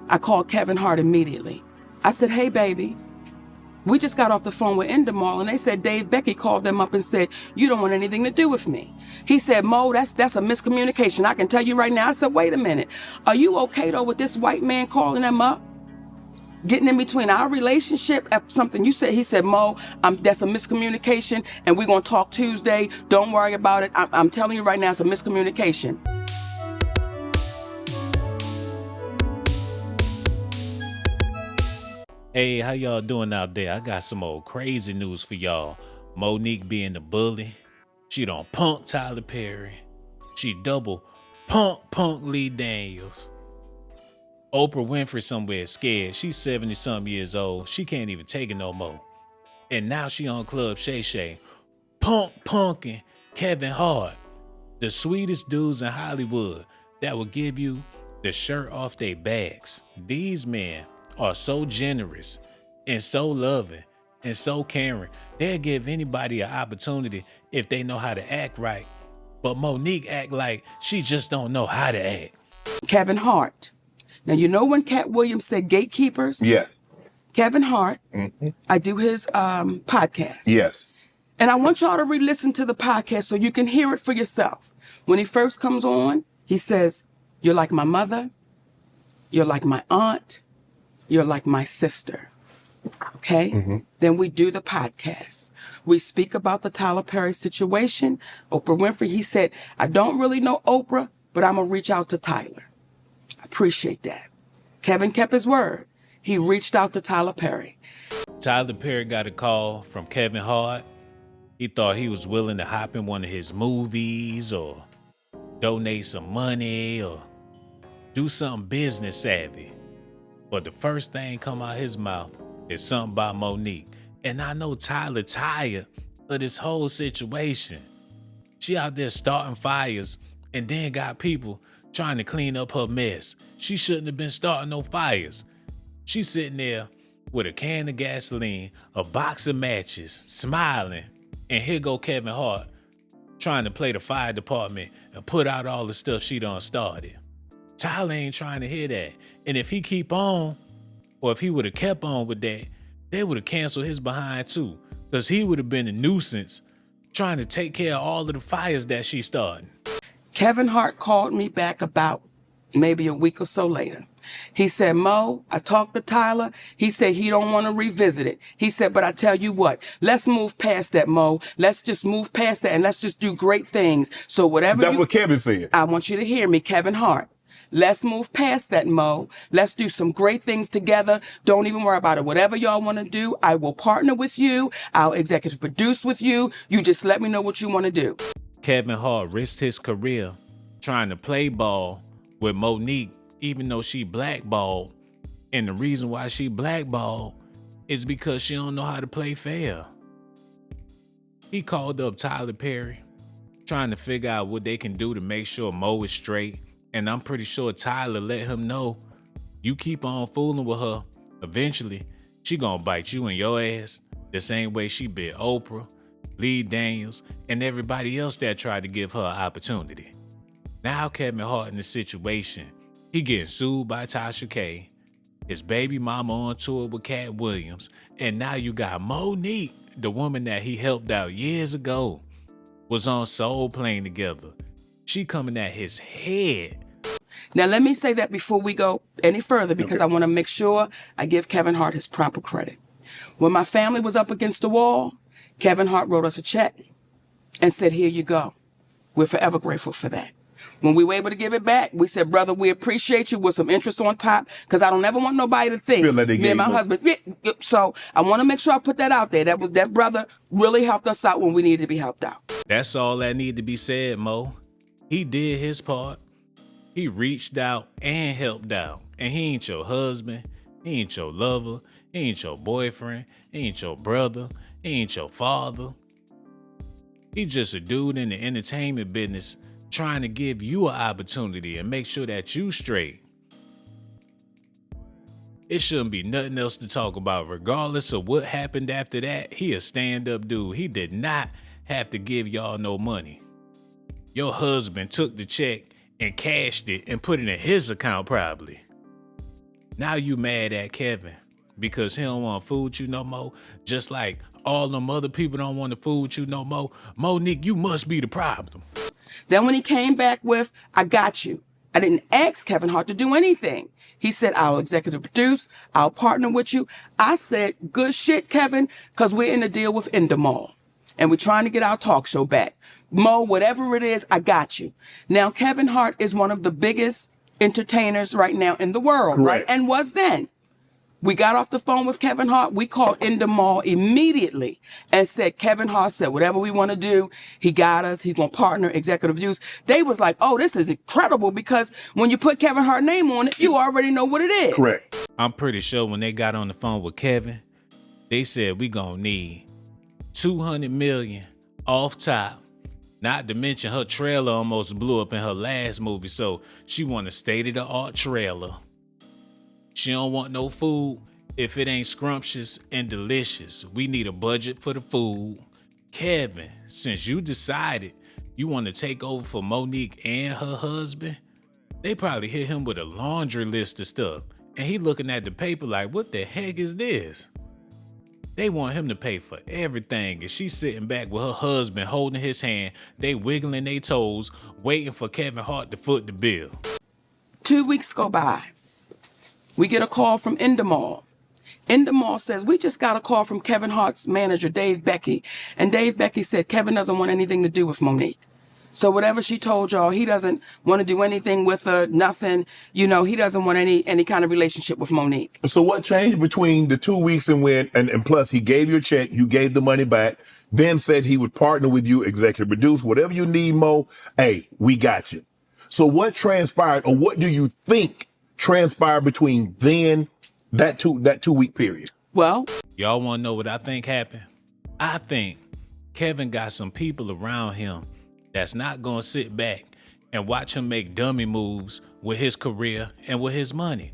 I called Kevin Hart immediately. I said, hey, baby, we just got off the phone with Endemol, and they said Dave Becky called them up and said, you don't want anything to do with me. He said, Mo, that's a miscommunication. I can tell you right now. I said, wait a minute. Are you okay, though, with this white man calling them up? Getting in between our relationship after something you said. He said, Mo, that's a miscommunication, and we're going to talk Tuesday. Don't worry about it. I'm telling you right now, it's a miscommunication. Hey, how y'all doing out there? I got some old crazy news for y'all. Monique being the bully. She done punked Tyler Perry. She double punk Lee Daniels. Oprah Winfrey somewhere scared. She's 70-something years old. She can't even take it no more. And now she on Club Shay Shay. Punking Kevin Hart. The sweetest dudes in Hollywood that will give you the shirt off their backs. These men are so generous and so loving and so caring. They'll give anybody an opportunity if they know how to act right. But Monique act like she just don't know how to act. Kevin Hart. Now, you know when Cat Williams said gatekeepers? Yeah. Kevin Hart, I do his podcast. Yes. And I want y'all to re-listen to the podcast so you can hear it for yourself. When he first comes on, he says, you're like my mother, you're like my aunt, you're like my sister, okay? Then we do the podcast. We speak about the Tyler Perry situation. Oprah Winfrey, he said, I don't really know Oprah, but I'm going to reach out to Tyler. I appreciate that. Kevin kept his word. He reached out to Tyler Perry. Tyler Perry got a call from Kevin Hart. He thought he was willing to hop in one of his movies or donate some money or do something business savvy. But the first thing come out his mouth is something about Monique. And I know Tyler tired of this whole situation. She out there starting fires and then got people trying to clean up her mess. She shouldn't have been starting no fires. She's sitting there with a can of gasoline, a box of matches, smiling. And here go Kevin Hart trying to play the fire department and put out all the stuff she done started. Tyler ain't trying to hear that. And if he keep on, or if he would have kept on with that, they would have canceled his behind too. Because he would have been a nuisance trying to take care of all of the fires that she started. Kevin Hart called me back about maybe a week or so later. He said, Mo, I talked to Tyler. He said he don't want to revisit it. He said, but I tell you what, let's move past that, Mo. Let's just move past that and let's just do great things. So whatever That's what Kevin said. I want you to hear me, Kevin Hart. Let's move past that, Mo. Let's do some great things together. Don't even worry about it. Whatever y'all want to do, I will partner with you. I'll executive produce with you. You just let me know what you want to do. Kevin Hart risked his career trying to play ball with Monique, even though she blackballed. And the reason why she blackballed is because she don't know how to play fair. He called up Tyler Perry, trying to figure out what they can do to make sure Mo is straight. And I'm pretty sure Tyler let him know, you keep on fooling with her, eventually she gonna bite you in your ass the same way she bit Oprah, Lee Daniels, and everybody else that tried to give her an opportunity. Now Kevin Hart in the situation, he getting sued by Tasha K, his baby mama on tour with Cat Williams, and now you got Monique, the woman that he helped out years ago, was on Soul Plane together. She coming at his head. Now, let me say that before we go any further, because I want to make sure I give Kevin Hart his proper credit. When my family was up against the wall, Kevin Hart wrote us a check and said, here you go. We're forever grateful for that. When we were able to give it back, we said, brother, we appreciate you with some interest on top, because I don't ever want nobody to think, me and my husband. So I want to make sure I put that out there. That brother really helped us out when we needed to be helped out. That's all that need to be said, Mo. He did his part. He reached out and helped out. And he ain't your husband. He ain't your lover. He ain't your boyfriend. He ain't your brother. He ain't your father. He just a dude in the entertainment business trying to give you an opportunity and make sure that you straight. It shouldn't be nothing else to talk about. Regardless of what happened after that, he a stand-up dude. He did not have to give y'all no money. Your husband took the check and cashed it and put it in his account probably. Now you mad at Kevin because he don't want to fool with you no more, just like all them other people don't want to fool with you no more. Monique, you must be the problem. Then when he came back with, I got you, I didn't ask Kevin Hart to do anything. He said, I'll executive produce, I'll partner with you. I said, good shit, Kevin, because we're in a deal with Endemol. And we're trying to get our talk show back. Mo, whatever it is, I got you. Now, Kevin Hart is one of the biggest entertainers right now in the world, Correct. right? And was then. We got off the phone with Kevin Hart. We called Endemol immediately and said, Kevin Hart said, whatever we want to do, he got us. He's going to partner, executive use. They was like, oh, this is incredible because when you put Kevin Hart's name on it, you already know what it is. Correct. I'm pretty sure when they got on the phone with Kevin, they said we gonna need $200 million off top. Not to mention her trailer almost blew up in her last movie, so she want a state-of-the-art trailer. She don't want no food if it ain't scrumptious and delicious. We need a budget for the food. Kevin, since you decided you want to take over for Monique and her husband, they probably hit him with a laundry list of stuff. And he looking at the paper like, what the heck is this? They want him to pay for everything. And she's sitting back with her husband holding his hand. They wiggling their toes, waiting for Kevin Hart to foot the bill. 2 weeks go by. We get a call from Endemol. Endemol says, we just got a call from Kevin Hart's manager, Dave Becky. And Dave Becky said, Kevin doesn't want anything to do with Monique. So whatever she told y'all, he doesn't want to do anything with her, nothing. You know, he doesn't want any kind of relationship with Monique. So what changed between the 2 weeks and plus he gave you a check, you gave the money back, then said he would partner with you, executive produce, whatever you need, Mo, hey, we got you. So what transpired, or what do you think transpired between then, that 2 week period? Well, Y'all want to know what I think happened? I think Kevin got some people around him that's not going to sit back and watch him make dummy moves with his career and with his money.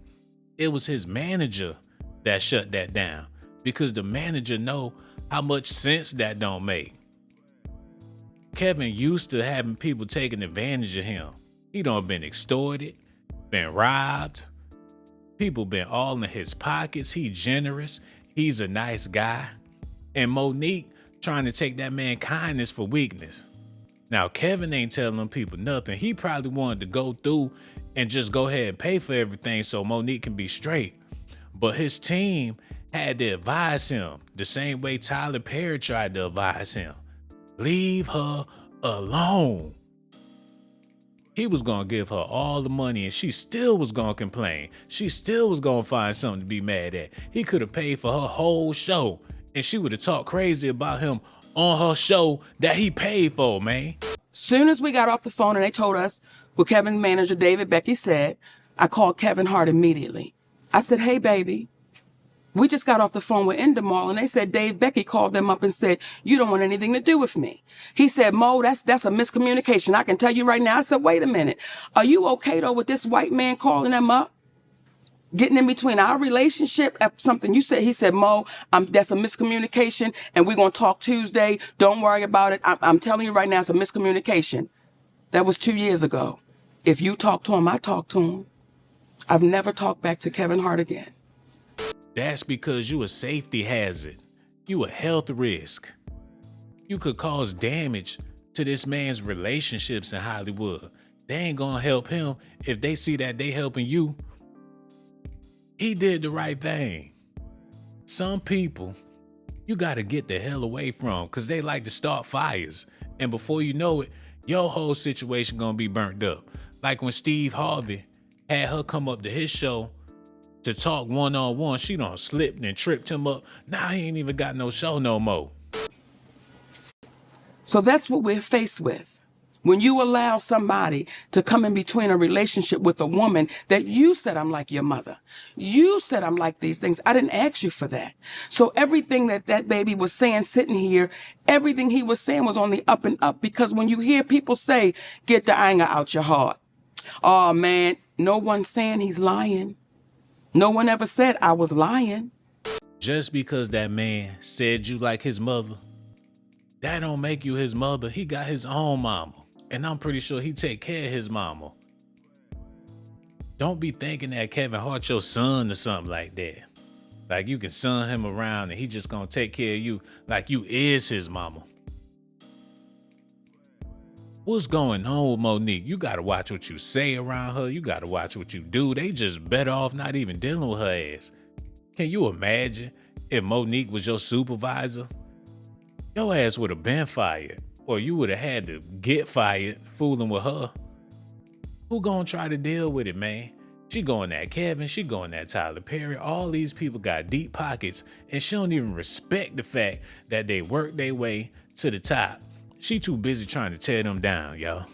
It was his manager that shut that down because the manager know how much sense that don't make. Kevin used to having people taking advantage of him. He done been extorted, been robbed. People been all in his pockets. He generous. He's a nice guy. And Monique trying to take that man kindness for weakness. Now, Kevin ain't telling them people nothing. He probably wanted to go through and just go ahead and pay for everything so Monique can be straight. But his team had to advise him the same way Tyler Perry tried to advise him. Leave her alone. He was going to give her all the money and she still was going to complain. She still was going to find something to be mad at. He could have paid for her whole show and she would have talked crazy about him on her show that he paid for, man. soon as we got off the phone and they told us what Kevin's manager, David Becky, said, I called Kevin Hart immediately. I said, hey, baby, we just got off the phone with Endemol, and they said Dave Becky called them up and said, you don't want anything to do with me. He said, Mo, that's a miscommunication. I can tell you right now. I said, wait a minute. Are you okay, though, with this white man calling them up? Getting in between our relationship after something you said. He said, Mo, that's a miscommunication, and we're going to talk Tuesday. Don't worry about it. I'm telling you right now, it's a miscommunication. That was 2 years ago. If you talk to him, I talk to him. I've never talked back to Kevin Hart again. That's because you a safety hazard. You a health risk. You could cause damage to this man's relationships in Hollywood. They ain't gonna help him if they see that they helping you. He did the right thing. Some people you gotta get the hell away from because they like to start fires. And before you know it, your whole situation gonna be burnt up. Like when Steve Harvey had her come up to his show to talk one-on-one, she done slipped and tripped him up. Now he ain't even got no show no more. So that's what we're faced with. When you allow somebody to come in between a relationship with a woman that you said, I'm like your mother. You said I'm like these things. I didn't ask you for that. So everything that baby was saying sitting here, everything he was saying was on the up and up, because when you hear people say, get the anger out your heart. Oh, man, no one's saying he's lying. No one ever said I was lying. Just because that man said you like his mother, that don't make you his mother. He got his own mama. And I'm pretty sure he take care of his mama. Don't be thinking that Kevin Hart your son or something like that. Like you can son him around and he just gonna take care of you like you is his mama. What's going on with Monique? You gotta watch what you say around her. You gotta watch what you do. They just better off not even dealing with her ass. Can you imagine if Monique was your supervisor? Your ass would have been fired. Or you would have had to get fired fooling with her. Who gonna try to deal with it, man? She going at Kevin, she going at Tyler Perry. All these people got deep pockets and she don't even respect the fact that they worked their way to the top. She too busy trying to tear them down, y'all.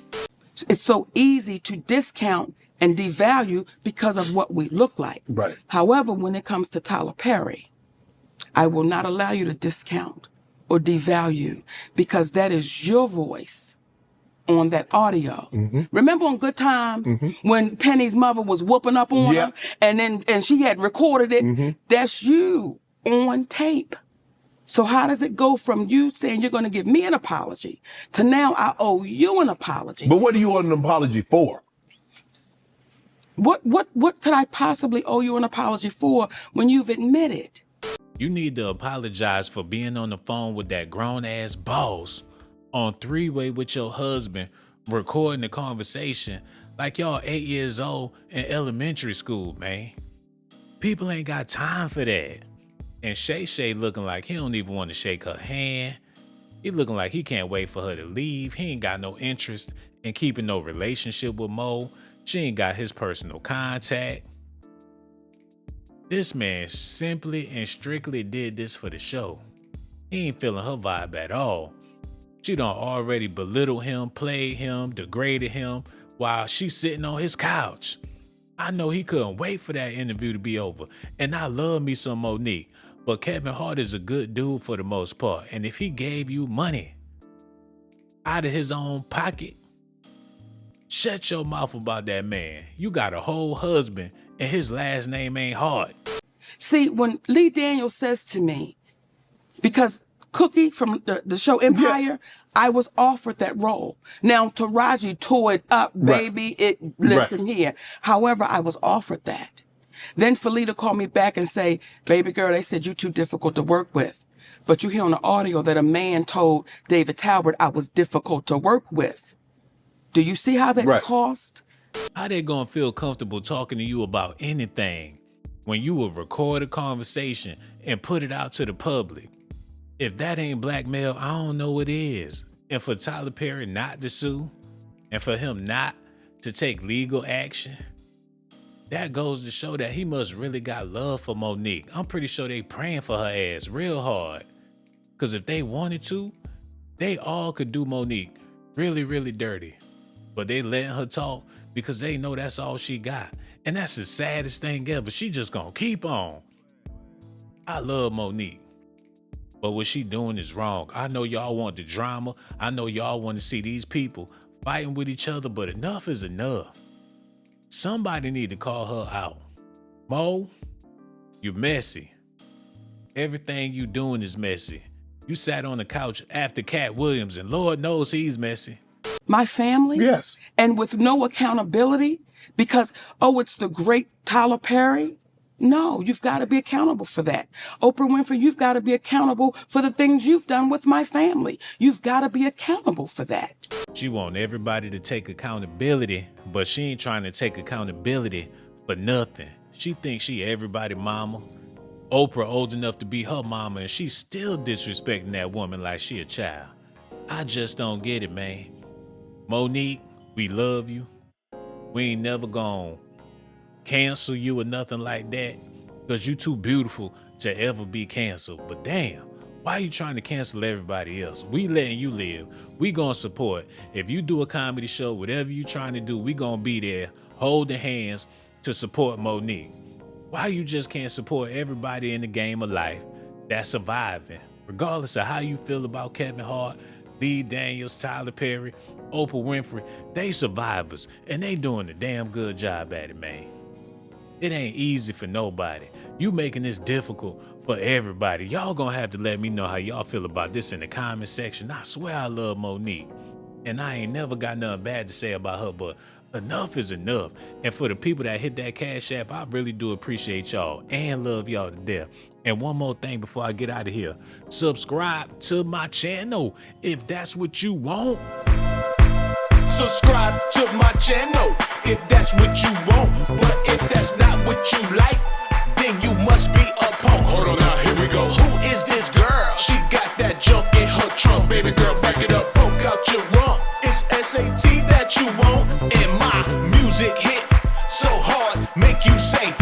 It's so easy to discount and devalue because of what we look like. Right. However, when it comes to Tyler Perry, I will not allow you to discount or devalue because that is your voice on that audio. Remember on Good Times when Penny's mother was whooping up on her and she had recorded it? That's you on tape. So how does it go from you saying you're going to give me an apology to now I owe you an apology? But what do you want an apology for? What could I possibly owe you an apology for when you've admitted? You need to apologize for being on the phone with that grown ass boss on three-way with your husband, recording the conversation like y'all 8 years old in elementary school, man. People ain't got time for that. And Shay Shay looking like he don't even want to shake her hand. He looking like he can't wait for her to leave. He ain't got no interest in keeping no relationship with Mo. She ain't got his personal contact. This man simply and strictly did this for the show. He ain't feeling her vibe at all. She done already belittled him, played him, degraded him while she's sitting on his couch. I know he couldn't wait for that interview to be over. And I love me some Monique. But Kevin Hart is a good dude for the most part. And if he gave you money out of his own pocket, shut your mouth about that man. You got a whole husband and his last name ain't Hart. See, when Lee Daniels says to me, because Cookie from the show Empire, I was offered that role. Now Taraji tore it up, baby. Listen here. However, I was offered that. Then Felita called me back and say, baby girl, they said you're too difficult to work with. But you hear on the audio that a man told David Talbot I was difficult to work with. Do you see how that cost? How they gonna feel comfortable talking to you about anything when you will record a conversation and put it out to the public? If that ain't blackmail, I don't know what is. And for Tyler Perry not to sue and for him not to take legal action, that goes to show that he must really got love for Monique. I'm pretty sure they praying for her ass real hard. Because if they wanted to, they all could do Monique really, really dirty. But they letting her talk because they know that's all she got. And that's the saddest thing ever. She just gonna keep on. I love Monique. But what she doing is wrong. I know y'all want the drama. I know y'all want to see these people fighting with each other, but enough is enough. Somebody need to call her out. Mo, you messy. Everything you doing is messy. You sat on the couch after Cat Williams, and Lord knows he's messy. My family? Yes. And with no accountability because, oh, it's the great Tyler Perry? No, you've got to be accountable for that. Oprah Winfrey, you've got to be accountable for the things you've done with my family. You've got to be accountable for that. She want everybody to take accountability, but she ain't trying to take accountability for nothing. She thinks she everybody mama. Oprah old enough to be her mama, and she's still disrespecting that woman like she a child. I just don't get it, man. Monique, we love you. We ain't never gonna cancel you or nothing like that, because you too beautiful to ever be canceled. But damn, why you trying to cancel everybody else? We letting you live. We gonna support. If you do a comedy show, whatever you trying to do, we gonna be there holding hands to support Monique. Why you just can't support everybody in the game of life that's surviving, regardless of how you feel about Kevin Hart, Lee Daniels, Tyler Perry, Oprah Winfrey? They survivors, and they doing a damn good job at it, man. It ain't easy for nobody. You making this difficult for everybody. Y'all gonna have to let me know how y'all feel about this in the comment section. I swear I love Monique, and I ain't never got nothing bad to say about her, but enough is enough. And for the people that hit that Cash App, I really do appreciate y'all and love y'all to death. And one more thing before I get out of here. Subscribe to my channel if that's what you want. Subscribe to my channel if that's what you want. But if that's not what you like, then you must be a punk. Hold on now, here we go. Who is this girl? She got that junk in her trunk. Baby girl, back it up, poke out your rump. It's S.A.T that you want, and my music hit so hard, make you say